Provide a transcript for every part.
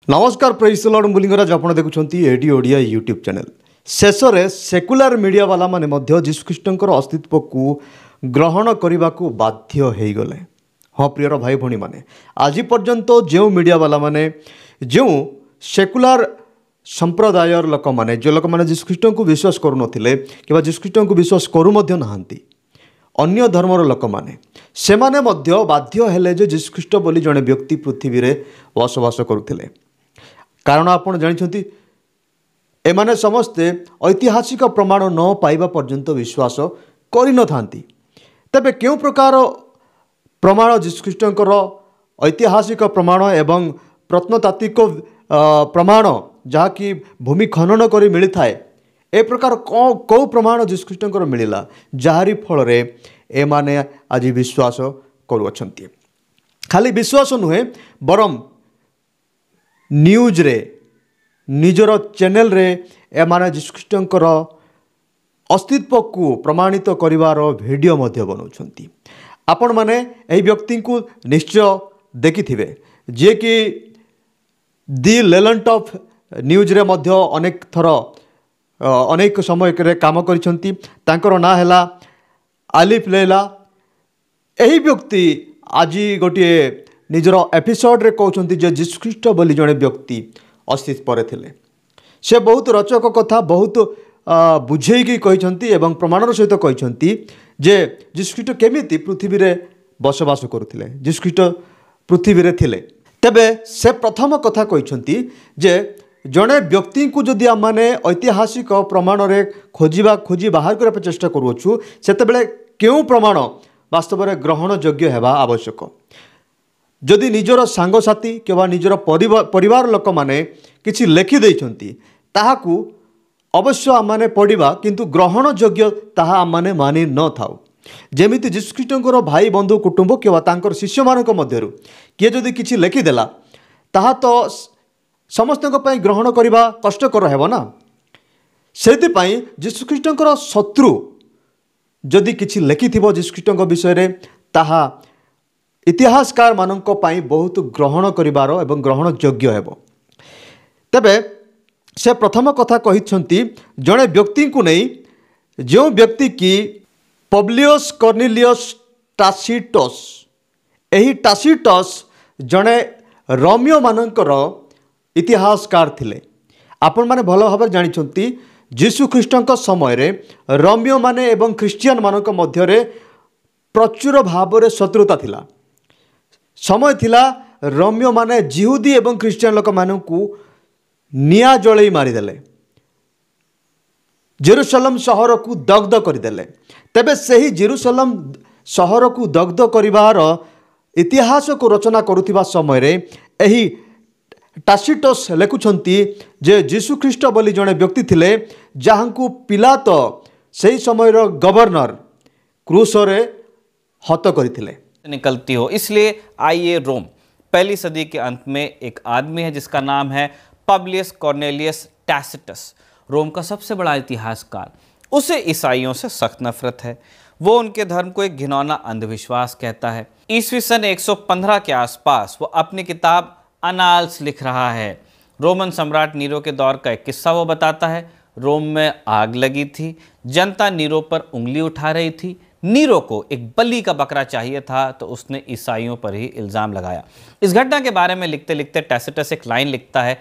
नमस्कार praise the Lord मुलिंगराज आपण देखुछंती AD Odia YouTube channel शेष में सेकुलर मीडिया वाला माने मध्य जीशुख्रीष्टर अस्तित्व को ग्रहण करने को बाध्य हो गले। हाँ प्रियर भाई भणी माने आज पर्यंत जो मीडिया वाला माने जो सेकुलर संप्रदायर लोक माने जो लोक माने जीशुख्रीष्टर को विश्वास करू नथिले कि जीशुख्रीष्टर को विश्वास करू मध्य नाहांती अन्य धर्मर लोक माने सेमाने मध्य बाध्य हेले जे जीशुख्रीष्ट बोली जड़े व्यक्ति पृथ्वी रे बसवास करुथिले। कारण आपण जानिछंती एमाने समस्ते ऐतिहासिक प्रमाण न पाइबा पर्यंत विश्वास करि न थांती। तबे केउ प्रकार प्रमाण जीशुख्रीष्टर ऐतिहासिक प्रमाण एवं प्रत्नतात्विक प्रमाण जहाँकि भूमि खनन करी मिली थाए ए प्रकार कौ प्रमाण जीशुख्रीष्टर मिलला जाहारी फल रे एमाने आज विश्वास करुअछंती। खाली विश्वास नुहे बरम न्यूज रे निजर चैनल रे एमाने जीशुख्रीष्टर अस्तित्व को प्रमाणित करिवार वीडियो मध्य बनाउछंती। आपण माने एही व्यक्ति को निश्चय देखिथिबे जे कि दि लेलेंट ऑफ न्यूज रे मध्य अनेक थर अनेक समय रे काम करिसंती। तांकर ना हैला आलिफ लैला। एही व्यक्ति आज गोटे निजर एपिसोड रे कहउछंती जे जीशुख्रीष्ट बोली जड़े व्यक्ति अस्तित्व रे थिले। से बहुत रचक कथा बहुत बुझेईकी कहिसंती एवं प्रमाणर सहित कहिसंती जे जीशुख्रीष्ट केमिति पृथ्वी रे बसवास करुथिले जीशुख्रीष्ट पृथ्वी रे थिले। तबे से प्रथम कथा कहिसंती जे जड़े व्यक्ति को जदि आम मैंने ऐतिहासिक प्रमाण रे खोजी बाहर करने चेष्टा करुछु सेतेबेले केउ प्रमाण वास्तव में ग्रहण योग्य हेबा आवश्यक। जदि निजर सांगसाथी कि निजर परिवार लोक माने किछि लेखि देइछंती ताहाकू अवश्य आम मैंने पढ़ा किंतु ग्रहण योग्य ताहा आम मैंने मानि न थाउ। जेमिति जीशुख्रीष्टर भाई बंधु कुटुंब कि तांकर शिष्य मानक मध्यरु किए जदि किछि लेखिदेला ताहा तो समस्त ग्रहण करने कष्टकर हेब ना। से जीशुख्रीष्टर शत्रु जदि किछि लेखिथिबो जीशुख्रीष्टर विषय रे ताहा इतिहासकार मानक पई बहुत ग्रहण करिवार एवं ग्रहण योग्य हेबो। तबे से प्रथम कथा कहिसंती जड़े व्यक्ति को नहीं जो व्यक्ति की पब्लियस कर्नेलियस टासिटस एही टासिटस जड़े रोमियो मानकर इतिहासकार थिले। आपण माने भल भाव जानिछंती जीशुख्रीष्टर समय रे रोमियो माने एवं ख्रिस्टियन मानक मध्य रे प्रचुर भाव रे शत्रुता थिला। समय थिला रोमियो माने जिहुदी एवं ख्रिस्टियन लोक मानकू निया जळई मारिदेले जेरूशलेम शहर को दग्ध करदेले। तेबे सही जेरूशलेम शहर को दग्ध करिवार इतिहास को रचना करुथिबा समय रे एही टासिटस लेखुछंती जे जीशुख्रीष्ट बोली जड़े व्यक्ति थिले जहाँकू पिलात सही समय गवर्नर क्रूसरे हत करथिले निकलती हो। इसलिए आइए रोम पहली सदी के अंत में एक आदमी है जिसका नाम है पब्लियस कॉर्नेलियस टैसिटस, रोम का सबसे बड़ा इतिहासकार। उसे ईसाइयों से सख्त नफरत है। वो उनके धर्म को एक घिनौना अंधविश्वास कहता है। ईस्वी सन 115 के आसपास वो अपनी किताब अनाल्स लिख रहा है। रोमन सम्राट नीरो के दौर का एक किस्सा वो बताता है। रोम में आग लगी थी, जनता नीरो पर उंगली उठा रही थी। नीरो को एक बलि का बकरा चाहिए था तो उसने ईसाइयों पर ही इल्ज़ाम लगाया। इस घटना के बारे में लिखते लिखते टैसिटस एक लाइन लिखता है,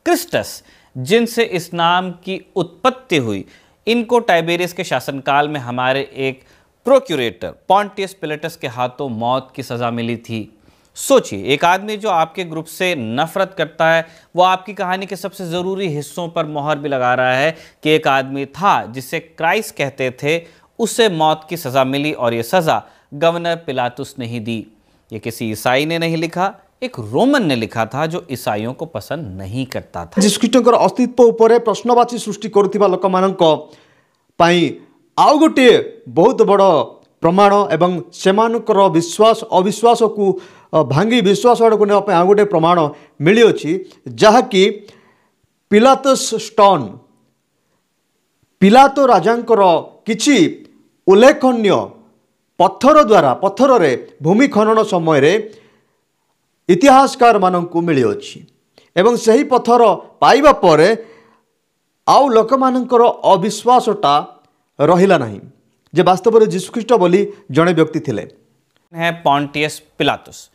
क्रिस्टस जिनसे इस नाम की उत्पत्ति हुई, इनको टाइबेरियस के शासनकाल में हमारे एक प्रोक्यूरेटर पॉन्टियस पिलेटस के हाथों मौत की सज़ा मिली थी। सोचिए, एक आदमी जो आपके ग्रुप से नफरत करता है वो आपकी कहानी के सबसे ज़रूरी हिस्सों पर मोहर भी लगा रहा है कि एक आदमी था जिसे क्राइस्ट कहते थे, उसे मौत की सज़ा मिली और ये सज़ा गवर्नर पिलातुस ने ही दी। ये किसी ईसाई ने नहीं लिखा, एक रोमन ने लिखा था जो ईसाइयों को पसंद नहीं करता था। जीशुख्रीष्टर अस्तित्व उपर प्रश्नवाची सृष्टि करुथिबा लोक मानक पई आउ गोटे बहुत बड़ प्रमाण एवं सेमानकर विश्वास अविश्वास को भांगी विश्वास आड़क ने आउ गोटे प्रमाण मिली अछि जहाँकि पिलातस स्टोन पिलातो राजांकर किछि उल्लेखनीय पत्थर द्वारा पत्थर रे भूमि खनन समय रे इतिहासकार मानक मिली अछि। एवं सही पथर पाइबा परे आउ लोकमानंकर अविश्वासटा रहिला नहीं जे वास्तव में जीशुख्रीष्ट बोली जड़े व्यक्ति थिले। है पॉन्टियस पिलातुस।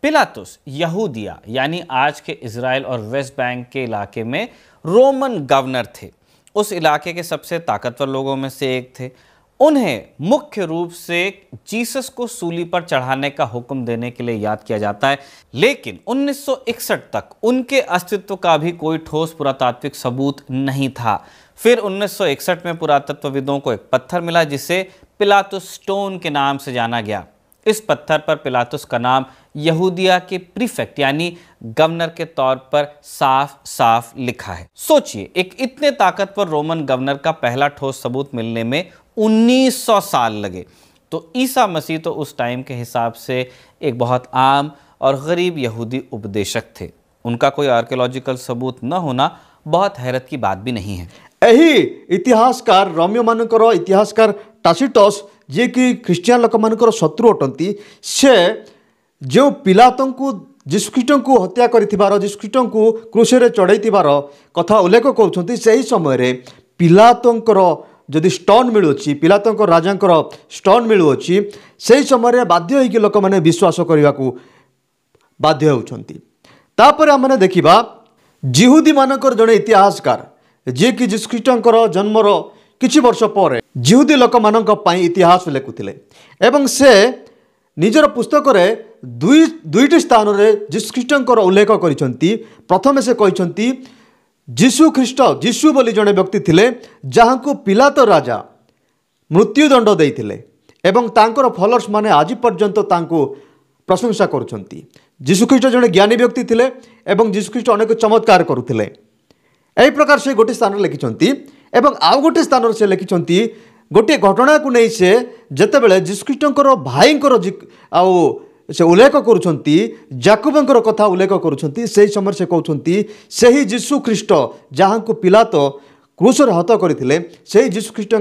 पिलातुस यहूदिया यानी आज के इजराइल और वेस्ट बैंक के इलाके में रोमन गवर्नर थे। उस इलाके के सबसे ताकतवर लोगों में से एक थे। उन्हें मुख्य रूप से जीसस को सूली पर चढ़ाने का हुक्म देने के लिए याद किया जाता है, लेकिन 1961 तक उनके अस्तित्व का भी कोई ठोस पुरातात्विक सबूत नहीं था। फिर 1961 में पुरातत्वविदों को एक पत्थर मिला जिसे पिलातुस स्टोन के नाम से जाना गया। इस पत्थर पर पिलातुस का नाम यहूदिया के प्रीफेक्ट यानी गवर्नर के तौर पर साफ साफ लिखा है। सोचिए, एक इतने ताकतवर रोमन गवर्नर का पहला ठोस सबूत मिलने में 1900 साल लगे। तो ईसा मसीह तो उस टाइम के हिसाब से एक बहुत आम और गरीब यहूदी उपदेशक थे। उनका कोई आर्कियोलॉजिकल सबूत न होना बहुत हैरत की बात भी नहीं है। यही इतिहासकार रोमियो मानकर इतिहासकार टासिटस जे कि ख्रीस्टियान लोक मानकर शत्रु अटंती, से जो पिलातों को जीशुख्रीष्ट को हत्या कर जीशुख्रीष्ट को क्रूसे चढ़ाई कथा उल्लेख कर सही समय पिलातों जदि स्टोन मिलूची पिलातों राजा स्टोन मिलूची से समय बाध्य होगी लोक मैंने विश्वास करने को बाध्य होती। तापर आम देखा जिहुदी मानकर जड़े इतिहासकार जे कि जीशुख्रीष्टर जन्मर किछि वर्ष पर जिहुदी लोक मानक पई इतिहास लिखुले एवं से निजर पुस्तक दुईटी स्थान में जीशुख्रीष्टर उल्लेख करिसेंती। प्रथमे से कहते जीशुख्रीष्ट जीशु बोली जड़े व्यक्ति थिले जहाँ को पिलातो राजा मृत्युदंड देइथिले एवं तांकर फॉलोअर्स माने आज पर्यंत तांको प्रशंसा करुछंती। जीशुख्रीष्ट जड़े ज्ञानी व्यक्ति थिले एवं जीशुख्रीष्ट अनेक चमत्कार करुथिले। एही प्रकार से गोटे स्थान लिखिछंती एवं आउ गोटे स्थान से लिखिछंती गोटे घटना को नहीं से जेतेबेले जीशुख्रीष्टर भाईंकर आउ से उल्लेख करुछंती जाकुबंकर कथा उल्लेख करुछंती से समय से कहउछंती सही जीशुख्रीष्ट जहाँ को पिलातो क्रूसर हत्या करथिले सही जीशुख्रीष्टर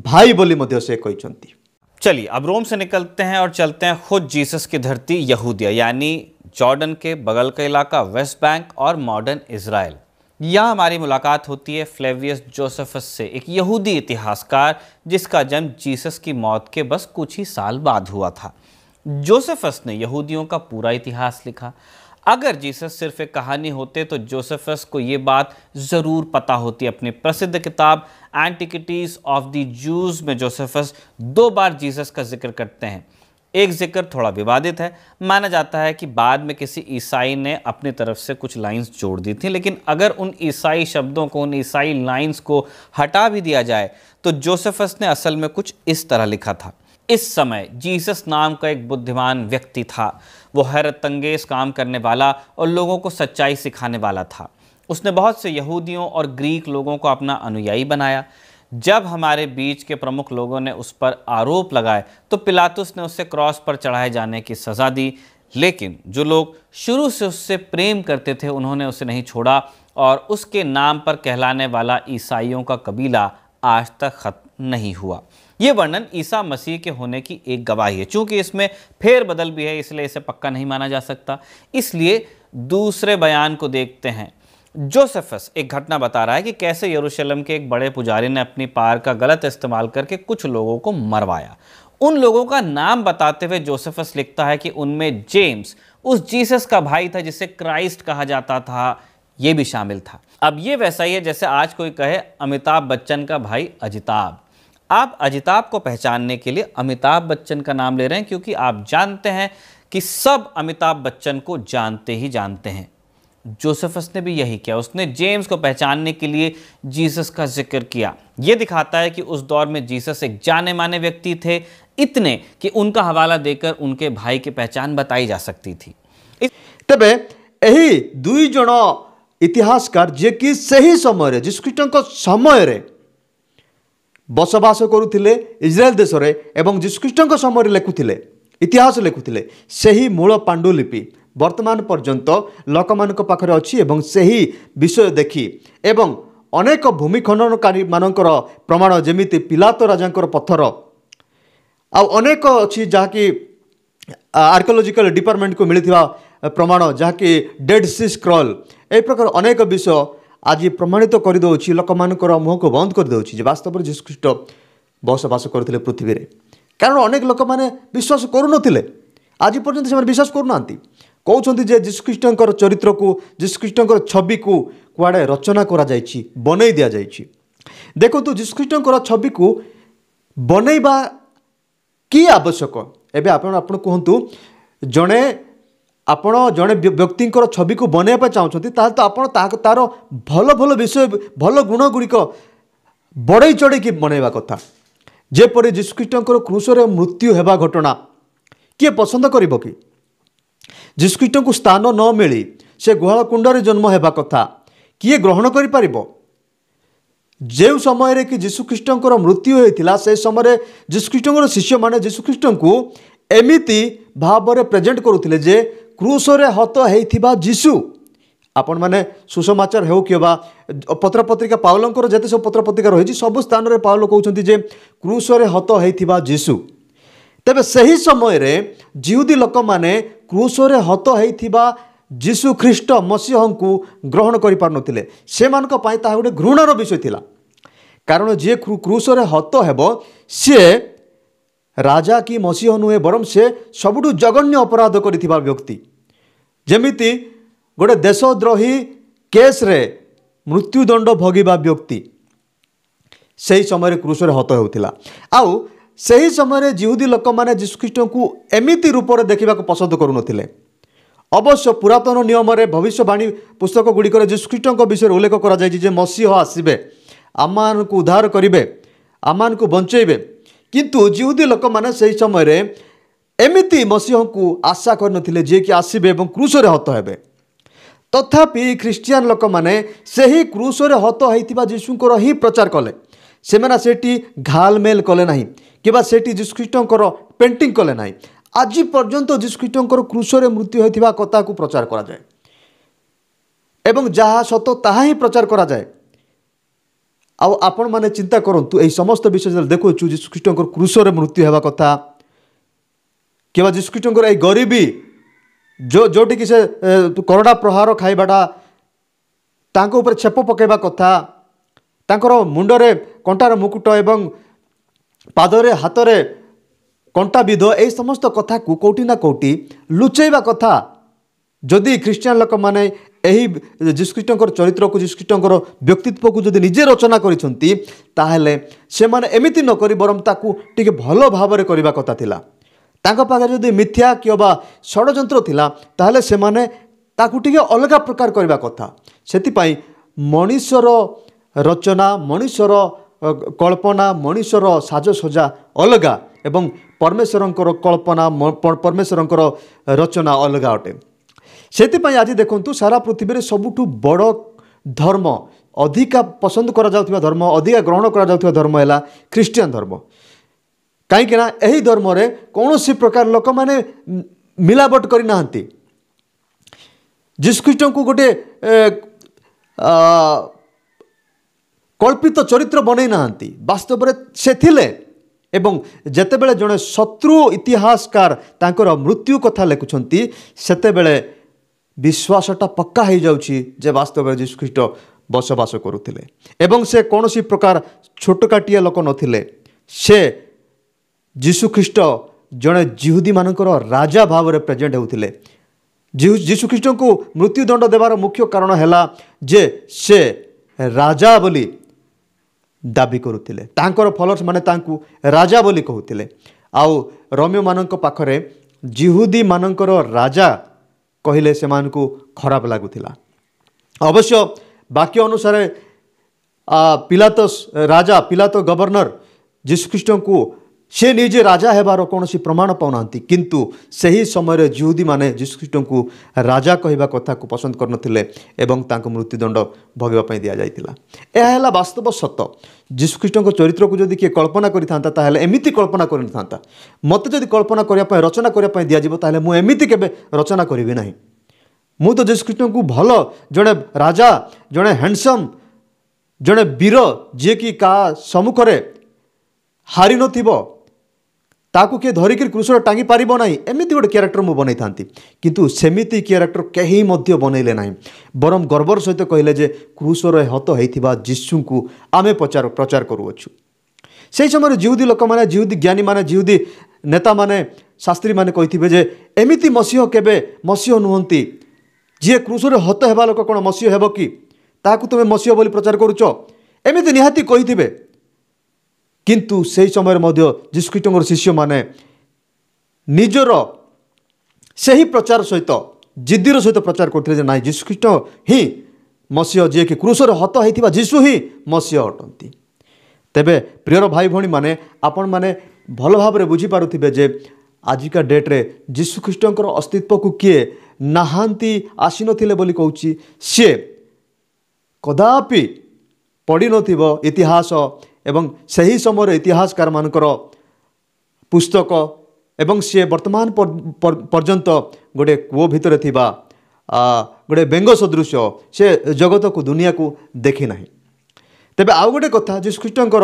भाई बोली मध्य से कहउछंती। चलिए अब रोम से निकलते हैं और चलते हैं खुद जीसस की धरती यहूदिया यानी जॉर्डन के बगल का इलाका वेस्ट बैंक और मॉडर्न इजराइल। यहाँ हमारी मुलाकात होती है फ्लेवियस जोसेफस से, एक यहूदी इतिहासकार जिसका जन्म जीसस की मौत के बस कुछ ही साल बाद हुआ था। जोसेफस ने यहूदियों का पूरा इतिहास लिखा। अगर जीसस सिर्फ एक कहानी होते तो जोसेफस को ये बात ज़रूर पता होती। अपनी प्रसिद्ध किताब एंटिक्विटीज ऑफ द जूज में जोसेफस 2 बार जीसस का जिक्र करते हैं। एक जिक्र थोड़ा विवादित है, माना जाता है कि बाद में किसी ईसाई ने अपनी तरफ से कुछ लाइंस जोड़ दी थी, लेकिन अगर उन ईसाई शब्दों को, उन ईसाई लाइंस को हटा भी दिया जाए तो जोसेफस ने असल में कुछ इस तरह लिखा था। इस समय जीसस नाम का एक बुद्धिमान व्यक्ति था। वो हैरतअंगेज काम करने वाला और लोगों को सच्चाई सिखाने वाला था। उसने बहुत से यहूदियों और ग्रीक लोगों को अपना अनुयायी बनाया। जब हमारे बीच के प्रमुख लोगों ने उस पर आरोप लगाए तो पिलातुस ने उसे क्रॉस पर चढ़ाए जाने की सज़ा दी, लेकिन जो लोग शुरू से उससे प्रेम करते थे उन्होंने उसे नहीं छोड़ा और उसके नाम पर कहलाने वाला ईसाइयों का कबीला आज तक खत्म नहीं हुआ। ये वर्णन ईसा मसीह के होने की एक गवाही है। चूंकि इसमें फेरबदल भी है इसलिए इसे पक्का नहीं माना जा सकता। इसलिए दूसरे बयान को देखते हैं। जोसेफस एक घटना बता रहा है कि कैसे यरूशलेम के एक बड़े पुजारी ने अपनी पावर का गलत इस्तेमाल करके कुछ लोगों को मरवाया। उन लोगों का नाम बताते हुए जोसेफस लिखता है कि उनमें जेम्स, उस जीसस का भाई था जिसे क्राइस्ट कहा जाता था, ये भी शामिल था। अब ये वैसा ही है जैसे आज कोई कहे अमिताभ बच्चन का भाई अजिताभ। आप अजिताभ को पहचानने के लिए अमिताभ बच्चन का नाम ले रहे हैं क्योंकि आप जानते हैं कि सब अमिताभ बच्चन को जानते ही जानते हैं। जोसेफस ने भी यही किया। उसने जेम्स को पहचानने के लिए जीसस का जिक्र किया। यह दिखाता है कि उस दौर में जीसस एक जाने माने व्यक्ति थे, इतने कि उनका हवाला देकर उनके भाई की पहचान बताई जा सकती थी। तबे यही दुई जन इतिहासकार जे कि सही समय जीशुख्रीष्ट समय रे बसवास करुथिले इजराइल देश रे एवं जीशुख्रीष्ट समय लिखुथिले इतिहास लिखुथिले सही मूल पांडुलिपि वर्तमान पर्यंत लोक मानक पाखरे अछि एवं सही विषय देखि एवं अनेक भूमिखननकारी मानकर प्रमाण जेमिति पिलातो राजांकर पत्थर आ अनेक अछि जहाँकि आर्कियोलॉजिकल डिपार्टमेंट को मिलिथिबा प्रमाण जहाँकि डेड सी स्क्रॉल এই প্রকার অনেক বিষয় আজ প্রমাণিত করে দেଉଛି ଲୋକମାନଙ୍କର ମୁହଁକୁ ବନ୍ଦ କରି ଦେଉଛି ଯେ ବାସ୍ତବରେ ଯୀଶୁଖ୍ରୀଷ୍ଟ ବସବାସ କରୁଥିଲେ ପୃଥିବୀରେ। କାରଣ ଅନେକ ଲୋକମାନେ ବିଶ୍ୱାସ କରୁନଥିଲେ, ଆଜି ପର୍ଯ୍ୟନ୍ତ ସେମାନେ ବିଶ୍ୱାସ କରୁନାହାନ୍ତି। କହୁଛନ୍ତି ଯେ ଯୀଶୁଖ୍ରୀଷ୍ଟଙ୍କର ଚରିତ୍ରକୁ, ଯୀଶୁଖ୍ରୀଷ୍ଟଙ୍କର ଛବିକୁ କୁଆଡ଼େ ରଚନା କରାଯାଇଛି, ବନେଇ ଦିଆଯାଇଛି। ଦେଖନ୍ତୁ, ଯୀଶୁଖ୍ରୀଷ୍ଟଙ୍କର ଛବିକୁ ବନେଇବା କି ଆବଶ୍ୟକ? ଏବେ ଆପଣ କୁହନ୍ତୁ, ଆପଣ ଜଣେ ବ୍ୟକ୍ତିଙ୍କର ଛବିକୁ ବନେଇବା ପାଇଁ ଚାହୁଁଛନ୍ତି, ତାହେଲେ ତ ଆପଣ ତାର ଭଲ ଭଲ ବିଷୟ, ଭଲ ଗୁଣ ଗୁଡ଼ିକ ବଢ଼େଇ ଚଢ଼େଇକି ବନେଇବା କଥା। ଯେପରି ଯୀଶୁଖ୍ରୀଷ୍ଟଙ୍କର କ୍ରୁଶରେ ମୃତ୍ୟୁ ହେବା ଘଟଣା କିଏ ପସନ୍ଦ କରିବ କି? ଯୀଶୁଖ୍ରୀଷ୍ଟଙ୍କୁ ସ୍ଥାନ ନ ମିଳି ସେ ଗୁହାଳ କୁଣ୍ଡରେ ଜନ୍ମ ହେବା କଥା କିଏ ଗ୍ରହଣ କରିପାରିବ? ଯେଉଁ ସମୟରେ କି ଯୀଶୁଖ୍ରୀଷ୍ଟଙ୍କର ମୃତ୍ୟୁ ହୋଇଥିଲା, ସେ ସମୟରେ ଯୀଶୁଖ୍ରୀଷ୍ଟଙ୍କର ଶିଷ୍ୟମାନେ ଯୀଶୁଖ୍ରୀଷ୍ଟଙ୍କୁ ଏମିତି ଭାବରେ ପ୍ରେଜେଣ୍ଟ କରୁଥିଲେ ଯେ କ୍ରୁଶରେ ହତ ହେଇଥିବା ଯୀଶୁ। ଆପଣମାନେ ସୁସମାଚାର ହେଉ କିମ୍ବା ପତ୍ରପତ୍ରିକା, ପାଉଲଙ୍କର ଯେତେ ସବୁ ପତ୍ରପତ୍ରିକା ରହିଛି ସବୁ ସ୍ଥାନରେ ପାଉଲ କହୁଛନ୍ତି ଯେ କ୍ରୁଶରେ ହତ ହେଇଥିବା ଯୀଶୁ। ତେବେ ସେହି ସମୟରେ ଜିହୁଦୀ ଲୋକମାନେ କ୍ରୁଶରେ ହତ ହେଇଥିବା ଯୀଶୁ ଖ୍ରୀଷ୍ଟ ମସିହଙ୍କୁ ଗ୍ରହଣ କରିପାରୁନଥିଲେ। ସେମାନଙ୍କ ପାଇଁ ତାହା ଗୋଟେ ଘୃଣାର ବିଷୟ ଥିଲା। କାରଣ ଯିଏ କ୍ରୁଶରେ ହତ ହେବ ସିଏ ରାଜା କି ମସିହ ନୁହେଁ, ବରଂ ସେ ସବୁଠୁ ଜଘନ୍ୟ ଅପରାଧ କରିଥିବା ବ୍ୟକ୍ତି। ଯେମିତି ଗୋଟେ ଦେଶଦ୍ରୋହୀ କେସ୍ରେ ମୃତ୍ୟୁଦଣ୍ଡ ଭୋଗିବା ବ୍ୟକ୍ତି ସେହି ସମୟରେ କ୍ରୁଶରେ ହତ ହେଉଥିଲା। ଆଉ ସେହି ସମୟରେ ଜିହୁଦୀ ଲୋକମାନେ ଯୀଶୁଖ୍ରୀଷ୍ଟଙ୍କୁ ଏମିତି ରୂପରେ ଦେଖିବାକୁ ପସନ୍ଦ କରୁନଥିଲେ। ଅବଶ୍ୟ ପୁରାତନ ନିୟମରେ ଭବିଷ୍ୟବାଣୀ ପୁସ୍ତକ ଗୁଡ଼ିକରେ ଯୀଶୁଖ୍ରୀଷ୍ଟଙ୍କ ବିଷୟରେ ଉଲ୍ଲେଖ କରାଯାଇଛି ଯେ ମସିହ ଆସିବେ, ଆମମାନଙ୍କୁ ଉଦ୍ଧାର କରିବେ, ଆମମାନଙ୍କୁ ବଞ୍ଚେଇବେ। କିନ୍ତୁ ଜିହୁଦୀ ଲୋକମାନେ ସେହି ସମୟରେ ଏମିତି ମସିହଙ୍କୁ ଆଶା କରିନଥିଲେ ଯିଏକି ଆସିବେ ଏବଂ କ୍ରୁଶରେ ହତ ହେବେ। ତଥାପି ଖ୍ରୀଷ୍ଟିଆନ ଲୋକମାନେ ସେହି କ୍ରୁଶରେ ହତ ହୋଇଥିବା ଯୀଶୁଙ୍କର ହିଁ ପ୍ରଚାର କଲେ। ସେମାନେ ସେଠି ଘାଲମେଲ କଲେ ନାହିଁ କିମ୍ବା ସେଠି ଯୀଶୁଖ୍ରୀଷ୍ଟଙ୍କର ପେଣ୍ଟିଂ କଲେ ନାହିଁ। ଆଜି ପର୍ଯ୍ୟନ୍ତ ଯୀଶୁଖ୍ରୀଷ୍ଟଙ୍କର କ୍ରୁଶରେ ମୃତ୍ୟୁ ହୋଇଥିବା କଥାକୁ ପ୍ରଚାର କରାଯାଏ ଏବଂ ଯାହା ସତ ତାହା ହିଁ ପ୍ରଚାର କରାଯାଏ। ଆଉ ଆପଣମାନେ ଚିନ୍ତା କରନ୍ତୁ, ଏହି ସମସ୍ତ ବିଷୟ ଦେଖୁଛୁ, ଯୀଶୁଖ୍ରୀଷ୍ଟଙ୍କର କ୍ରୁଶରେ ମୃତ୍ୟୁ ହେବା କଥା କିମ୍ବା ଯୀଶୁଖ୍ରୀଷ୍ଟଙ୍କର ଏହି ଗରିବୀ, ଯେଉଁଠିକି ସେ କରଡ଼ା ପ୍ରହାର ଖାଇବାଟା, ତାଙ୍କ ଉପରେ ଛେପ ପକାଇବା କଥା, ତାଙ୍କର ମୁଣ୍ଡରେ କଣ୍ଟାର ମୁକୁଟ ଏବଂ ପାଦରେ ହାତରେ କଣ୍ଟା ବିଧ, ଏହି ସମସ୍ତ କଥାକୁ କେଉଁଠି ନା କେଉଁଠି ଲୁଚେଇବା କଥା। ଯଦି ଖ୍ରୀଷ୍ଟିଆନ ଲୋକମାନେ ଏହି ଯୀଶୁଖ୍ରୀଷ୍ଟଙ୍କର ଚରିତ୍ରକୁ, ଯୀଶୁଖ୍ରୀଷ୍ଟଙ୍କର ବ୍ୟକ୍ତିତ୍ୱକୁ ଯଦି ନିଜେ ରଚନା କରିଛନ୍ତି, ତାହେଲେ ସେମାନେ ଏମିତି ନ କରି ବରଂ ତାକୁ ଟିକେ ଭଲ ଭାବରେ କରିବା କଥା ଥିଲା। ତାଙ୍କ ପାଖରେ ଯଦି ମିଥ୍ୟା କିମ୍ବା ଷଡ଼ଯନ୍ତ୍ର ଥିଲା, ତାହେଲେ ସେମାନେ ତାକୁ ଟିକେ ଅଲଗା ପ୍ରକାର କରିବା କଥା। ସେଥିପାଇଁ ମଣିଷର ରଚନା, ମଣିଷର କଳ୍ପନା, ମଣିଷର ସାଜସଜ୍ଜା ଅଲଗା ଏବଂ ପରମେଶ୍ୱରଙ୍କର କଳ୍ପନା, ପରମେଶ୍ୱରଙ୍କର ରଚନା ଅଲଗା ଅଟେ। ସେଥିପାଇଁ ଆଜି ଦେଖନ୍ତୁ, ସାରା ପୃଥିବୀରେ ସବୁଠୁ ବଡ଼ ଧର୍ମ, ଅଧିକା ପସନ୍ଦ କରାଯାଉଥିବା ଧର୍ମ, ଅଧିକା ଗ୍ରହଣ କରାଯାଉଥିବା ଧର୍ମ ହେଲା ଖ୍ରୀଷ୍ଟିଆନ ଧର୍ମ। କାହିଁକି ନା ଏହି ଧର୍ମରେ କୌଣସି ପ୍ରକାର ଲୋକମାନେ ମିଲାବଟ କରିନାହାନ୍ତି। ଯୀଶୁଖ୍ରୀଷ୍ଟଙ୍କୁ ଗୋଟିଏ କଳ୍ପିତ ଚରିତ୍ର ବନେଇ ନାହାନ୍ତି, ବାସ୍ତବରେ ସେ ଥିଲେ। ଏବଂ ଯେତେବେଳେ ଜଣେ ଶତ୍ରୁ ଇତିହାସକାର ତାଙ୍କର ମୃତ୍ୟୁ କଥା ଲେଖୁଛନ୍ତି, ସେତେବେଳେ ବିଶ୍ୱାସଟା ପକ୍କା ହେଇଯାଉଛି ଯେ ବାସ୍ତବରେ ଯୀଶୁଖ୍ରୀଷ୍ଟ ବସବାସ କରୁଥିଲେ ଏବଂ ସେ କୌଣସି ପ୍ରକାର ଛୋଟକାଟିଆ ଲୋକ ନଥିଲେ। ସେ ଯୀଶୁଖ୍ରୀଷ୍ଟ ଜଣେ ଜିହୁଦୀମାନଙ୍କର ରାଜା ଭାବରେ ପ୍ରେଜେଣ୍ଟ ହେଉଥିଲେ। ଯୀଶୁଖ୍ରୀଷ୍ଟଙ୍କୁ ମୃତ୍ୟୁଦଣ୍ଡ ଦେବାର ମୁଖ୍ୟ କାରଣ ହେଲା ଯେ ସେ ରାଜା ବୋଲି ଦାବି କରୁଥିଲେ। ତାଙ୍କର ଫଲୋଅର୍ସ ମାନେ ତାଙ୍କୁ ରାଜା ବୋଲି କହୁଥିଲେ। ଆଉ ରୋମୀୟମାନଙ୍କ ପାଖରେ ଜିହୁଦୀମାନଙ୍କର ରାଜା କହିଲେ ସେମାନଙ୍କୁ ଖରାପ ଲାଗୁଥିଲା। ଅବଶ୍ୟ ବାକ୍ୟ ଅନୁସାରେ ପିଲାତ ଗଭର୍ଣ୍ଣର ଯୀଶୁଖ୍ରୀଷ୍ଟଙ୍କୁ ସେ ନିଜେ ରାଜା ହେବାର କୌଣସି ପ୍ରମାଣ ପାଉନାହାନ୍ତି। କିନ୍ତୁ ସେହି ସମୟରେ ଜିହୁଦୀମାନେ ଯୀଶୁଖ୍ରୀଷ୍ଟଙ୍କୁ ରାଜା କହିବା କଥାକୁ ପସନ୍ଦ କରିନଥିଲେ ଏବଂ ତାଙ୍କୁ ମୃତ୍ୟୁଦଣ୍ଡ ଭୋଗିବା ପାଇଁ ଦିଆଯାଇଥିଲା। ଏହା ହେଲା ବାସ୍ତବ ସତ। ଯୀଶୁଖ୍ରୀଷ୍ଟଙ୍କ ଚରିତ୍ରକୁ ଯଦି କିଏ କଳ୍ପନା କରିଥାନ୍ତା, ତାହେଲେ ଏମିତି କଳ୍ପନା କରିନଥାନ୍ତା। ମୋତେ ଯଦି କଳ୍ପନା କରିବା ପାଇଁ, ରଚନା କରିବା ପାଇଁ ଦିଆଯିବ, ତାହେଲେ ମୁଁ ଏମିତି କେବେ ରଚନା କରିବି ନାହିଁ। ମୁଁ ତ ଯୀଶୁଖ୍ରୀଷ୍ଟଙ୍କୁ ଭଲ ଜଣେ ରାଜା, ଜଣେ ହ୍ୟାଣ୍ଡସମ୍, ଜଣେ ବୀର, ଯିଏକି କାହା ସମ୍ମୁଖରେ ହାରି ନଥିବ, ताकू किए धरिक क्रूसर टांगी पारिब ना एमती गोटे क्यारेक्टर मुझे बनई था किंतु सेमिति क्यारेक्टर कहीं बनइले ना बरम गर्वर सहित कहले जे क्रूसर हत होता जीशु को आमे प्रचार करुअछु से समय जिहुदी लोक मैंने जिहुदी ज्ञानी मैंने जिहुदी नेता मैंने शास्त्री मैंने कही जे एमिति मसीह केबे मसीह नुहंती जी क्रूसर हत हेबा लोक कौन मसीह हेब कि ताकू तुम मसीह बोली प्रचार करुच एमिति निहाती कही किंतु से समय जीशुख्रीष्टर शिष्य माने निजर से ही प्रचार सहित जिद्दीर सहित प्रचार करते ना जीशुख्रीष्ट ही मसीह जी कि क्रूसर हत होता जीशु ही मसीह अटंती तेबे प्रियर भाई भौणी माने आपण माने भल भाव में बुझीपारे जे आजिका डेट्रे जीशुख्रीष्टर अस्तित्व को किए नहांती आसी नथिले बोली कहूँ सी कदापि पढ़ी नथिबो इतिहास एवं सही समय इतिहासकार मानकर पुस्तक एवं सी वर्तमान पर्यंत गोटे कूओ भितर थिबा गोटे बेंग सदृश से जगत को दुनिया को देखी ना तेबे आउ गोटे कथा जीशुख्रीष्टर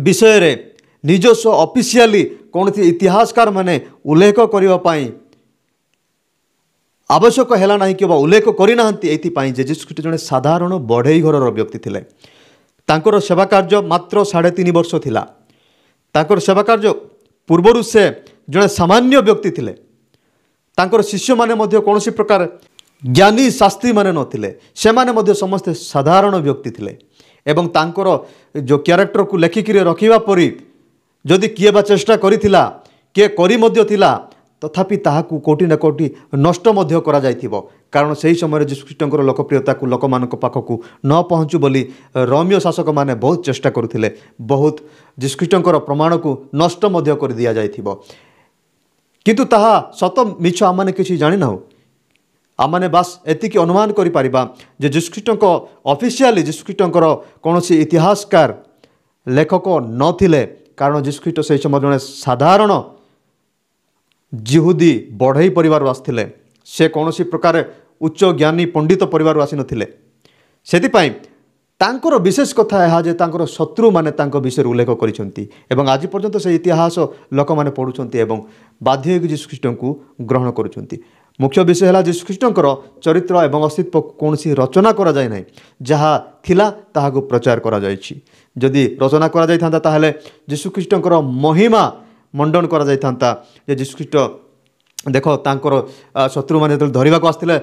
विषय रे निजस्व ऑफिशियली कौन इतिहासकार माने उल्लेख करने आवश्यक है ना कि उल्लेख करना ये जीशुख्रीष्ट जड़े साधारण बढ़ई घर व्यक्ति थे तांकर सेवा कार्य मात्र 3.5 वर्ष थिला तांकर सेवा कार्य पूर्वर से जड़े सामान्य व्यक्ति थे तांकर शिष्य माने मध्य कौन प्रकार ज्ञानी शास्त्री माने नथिले से माने समस्ते साधारण व्यक्ति थे एवं तांकर जो क्यारेक्टर को लेखिकी रखा परी जदि किए बा चेष्टा करिथिला किए करी मध्य थिला तथापि ताहाकू कोटि ना कोटि नष्ट मध्य करा जाइथिबो कारण सही समय जीशुख्रीष्टर लोकप्रियता को लोक मानक पाखकू न पहुँचू बोली रोमियो शासक माने बहुत चेष्टा करुथिले बहुत जीशुख्रीष्टर प्रमाण को नष्ट मध्य कर दिया जाइथिबो किंतु ताहा सत मिछ आम किसी जानी ना आमने बास एतिकी अनुमान करि परिबा जे जीशुख्रीष्टर ऑफिशियली जीशुख्रीष्टर कौन इतिहासकार लेखक नथिले कारण जीशुख्रीष्ट से समय जड़े साधारण जिहुदी बढ़ई परिवार आसते से कौन प्रकार उच्च ज्ञानी पंडित परिवार आसी नथिले सेतिपाई तांकर विशेष कथा है जे तांकर शत्रु माने तांको विषय उल्लेख करिसेंती एवं आज पर्यंत से इतिहास लोक माने पढ़ुचंती एवं बाध्य होकर जीशुख्रीष्ट को ग्रहण करुचंती मुख्य विषय है जीशुख्रीष्टर चरित्र एवं अस्तित्व कौन रचना करा जाय नाही जहा थिला ताहाको प्रचार करा जायछि जदि रचना करा जाय थांता ताहले जीशुख्रीष्टर महिमा मंडन करा जाय थांता जे जीशुख्रीष्ट देख तांकर शत्रु मैंने जो धरवा को आसते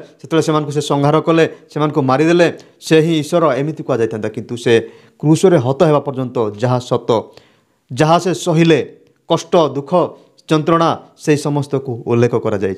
से संहार कले से मारिदेले से ही ईश्वर एमती कह जाता किंतु से क्रूसरे हत होगा पर्यंत जहाँ सत जहाँ से सहिले कष्ट दुख जंत्रणा से समस्त को उल्लेख करा जाय।